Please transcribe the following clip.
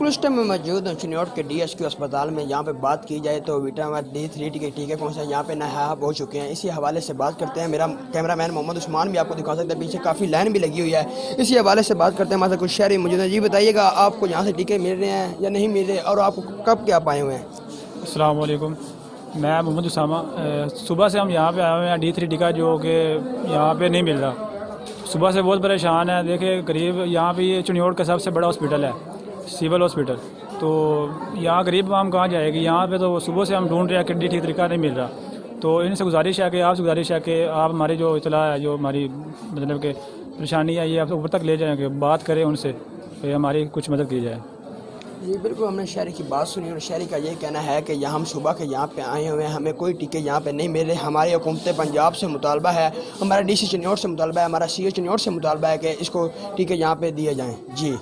بالکل اس ٹائم میں موجود ہوں چنیوٹ کے DSQ اسپتال میں. یہاں پہ بات کی جائے تو وٹامن D3 کے ٹیکے کون سے یہاں پہ نایاب ہو چکے ہیں. اسی حوالے سے بات کرتے ہیں. میرا کیمرہ مین محمد عثمان بھی آپ کو دکھا سکتا ہے, پیچھے کافی لائن بھی لگی ہوئی ہے. اسی حوالے سے بات کرتے ہیں. ہمارے کچھ شہری موجود ہیں. جی بتائیے گا آپ کو یہاں سے ٹیکے مل رہے ہیں یا نہیں مل رہے, اور آپ کو کب کیا پائے ہوئے ہیں؟ السلام علیکم, میں محمد اسامہ. صبح سے ہم یہاں پہ آئے ہوئے ہیں. D3 ٹیکہ جو کہ یہاں پہ نہیں مل رہا. صبح سے بہت پریشان ہے. دیکھیں قریب یہاں پہ یہ چنیوٹ کا سب سے بڑا ہاسپٹل ہے, سول ہاسپٹل. تو یہاں غریب عوام کہاں جائے گی؟ یہاں پہ تو صبح سے ہم ڈھونڈ رہے ہیں کہ ٹھیک طریقہ نہیں مل رہا. تو ان سے گزارش ہے کہ آپ سے گزارش ہے کہ آپ ہماری جو اطلاع ہے, جو ہماری مطلب کہ پریشانی ہے, یہ آپ اوپر تک لے جائیں, کہ بات کریں ان سے کہ ہماری کچھ مدد کی جائے. جی بالکل, ہم نے شہری کی بات سنی اور شہری کا یہ کہنا ہے کہ یہاں ہم صبح کے یہاں پہ آئے ہوئے ہیں, ہمیں کوئی ٹیکے یہاں پہ نہیں مل رہے. ہماری حکومت پنجاب سے مطالبہ ہے, ہمارا DC چنیوٹ سے مطالبہ ہے, ہمارا CO چنیوٹ سے مطالبہ ہے کہ اس کو ٹیکے یہاں پہ دیے جائیں. جی